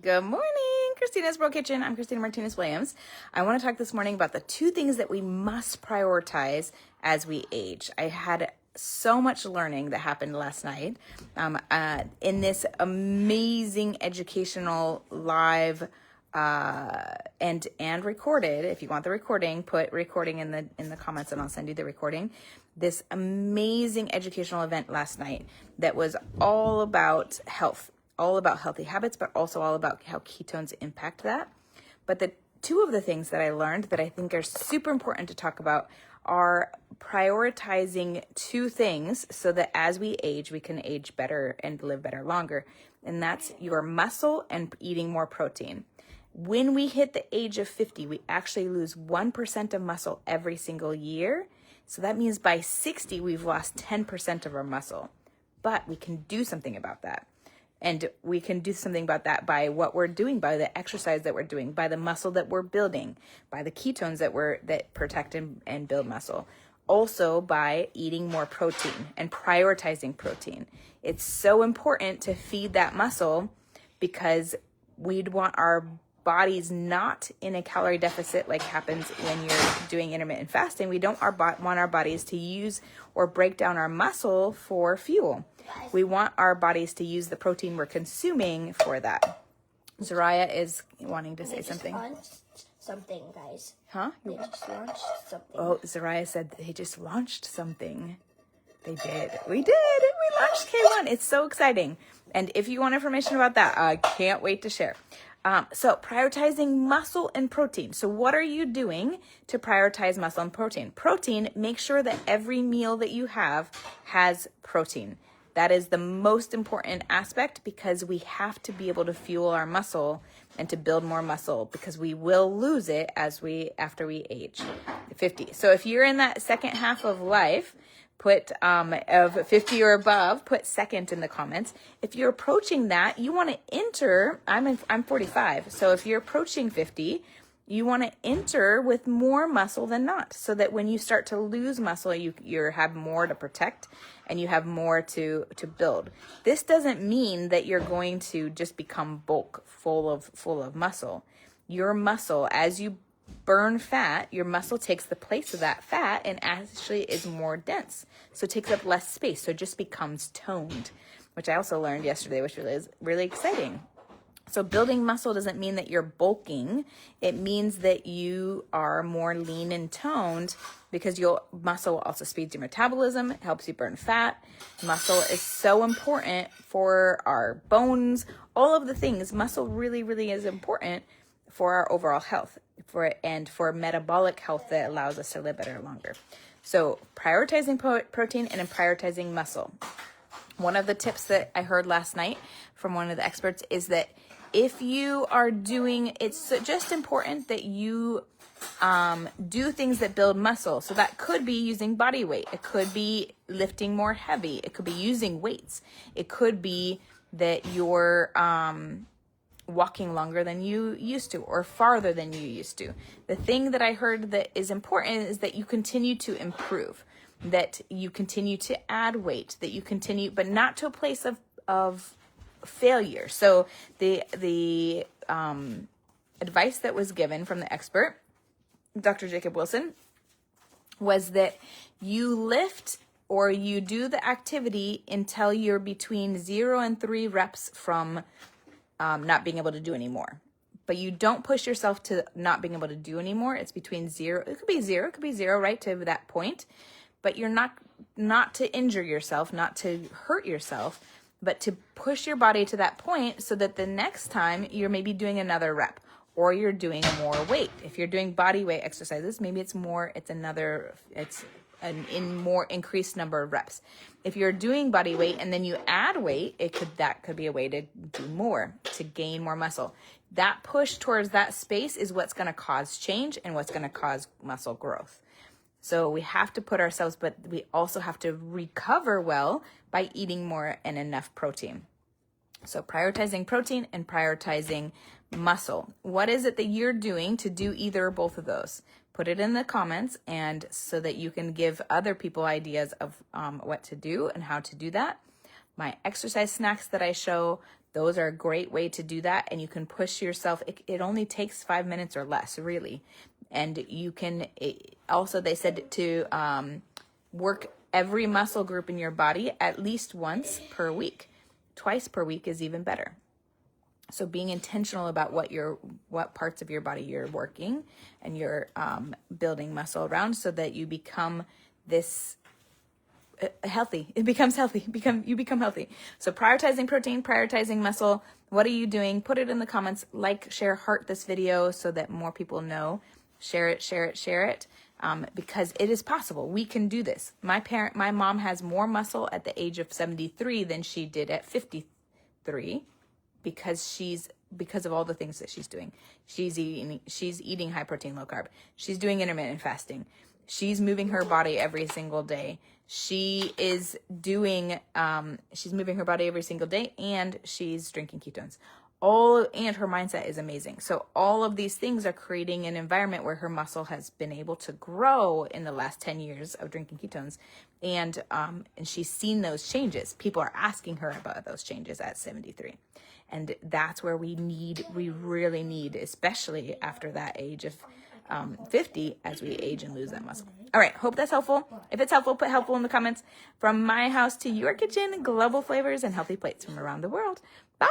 Good morning, Christina's World Kitchen. I'm Christina Martinez Williams. I want to talk this morning about the two things that we must prioritize as we age. I had so much learning that happened last night in this amazing educational live and recorded. If you want the recording, put recording in the comments and I'll send you the recording. This amazing educational event last night that was all about health, all about healthy habits, but also all about how ketones impact that. But the two of the things that I learned that I think are super important to talk about are prioritizing two things so that as we age, we can age better and live better longer. And that's your muscle and eating more protein. When we hit the age of 50, we actually lose 1% of muscle every single year. So that means by 60, we've lost 10% of our muscle. But we can do something about that. And we can do something about that by what we're doing, by the exercise that we're doing, by the muscle that we're building, by the ketones that protect and build muscle. Also by eating more protein and prioritizing protein. It's so important to feed that muscle because we'd want our bodies not in a calorie deficit like happens when you're doing intermittent fasting. We don't want our bodies to use or break down our muscle for fuel. We want our bodies to use the protein we're consuming for that. Zariah is wanting to say something. Launched something, guys. Huh? They just launched something. Oh, Zariah said they just launched something. They did. We did. We launched K1. It's so exciting. And if you want information about that, I can't wait to share. So prioritizing muscle and protein. So what are you doing to prioritize muscle and protein? Protein, make sure that every meal that you have has protein. That is the most important aspect because we have to be able to fuel our muscle and to build more muscle because we will lose it after we age 50. So if you're in that second half of life, put of 50 or above, put second in the comments. If you're approaching that, you want to enter, I'm 45. So if you're approaching 50, you want to enter with more muscle than not, so that when you start to lose muscle, you have more to protect and you have more to build. This doesn't mean that you're going to just become bulk, full of muscle. Your muscle, as you burn fat, your muscle takes the place of that fat and actually is more dense. So it takes up less space. So it just becomes toned, which I also learned yesterday, which is really exciting. So building muscle doesn't mean that you're bulking. It means that you are more lean and toned because muscle also speeds your metabolism, it helps you burn fat. Muscle is so important for our bones, all of the things. Muscle really, really is important for our overall health and for metabolic health that allows us to live better longer. So prioritizing protein and prioritizing muscle. One of the tips that I heard last night from one of the experts is that if you are it's just important that you do things that build muscle. So that could be using body weight. It could be lifting more heavy. It could be using weights. It could be that you're walking longer than you used to or farther than you used to. The thing that I heard that is important is that you continue to improve, that you continue to add weight, that you continue, but not to a place of failure. So the advice that was given from the expert, Dr. Jacob Wilson, was that you lift or you do the activity until you're between 0 and 3 reps from not being able to do anymore. But you don't push yourself to not being able to do anymore. It's between 0. It could be 0, right, to that point. But you're not to injure yourself, not to hurt yourself, but to push your body to that point so that the next time you're maybe doing another rep or you're doing more weight. If you're doing body weight exercises, maybe it's in more increased number of reps. If you're doing body weight and then you add weight, that could be a way to do more, to gain more muscle. That push towards that space is what's going to cause change and what's going to cause muscle growth. So we have to put ourselves, but we also have to recover well by eating more and enough protein. So prioritizing protein and prioritizing muscle. What is it that you're doing to do either or both of those? Put it in the comments, and so that you can give other people ideas of what to do and how to do that. My exercise snacks that I show, Those are a great way to do that. And you can push yourself. It only takes 5 minutes or less, really. And you can also, they said to work every muscle group in your body at least once per week. Twice per week is even better. So being intentional about what parts of your body you're working and you're building muscle around, so that you become this healthy. It becomes healthy. You become healthy. So prioritizing protein, prioritizing muscle. What are you doing? Put it in the comments. Like, share, heart this video so that more people know. Share it, share it, share it. Because it is possible. We can do this. My mom has more muscle at the age of 73 than she did at 53, because of all the things that she's doing. She's eating high protein, low carb. She's doing intermittent fasting. She's moving her body every single day. She's moving her body every single day, and she's drinking ketones. And her mindset is amazing. So all of these things are creating an environment where her muscle has been able to grow in the last 10 years of drinking ketones. And she's seen those changes. People are asking her about those changes at 73. And that's where we really need, especially after that age of 50, as we age and lose that muscle. All right. Hope that's helpful. If it's helpful, put helpful in the comments. From my house to your kitchen, global flavors and healthy plates from around the world. Bye.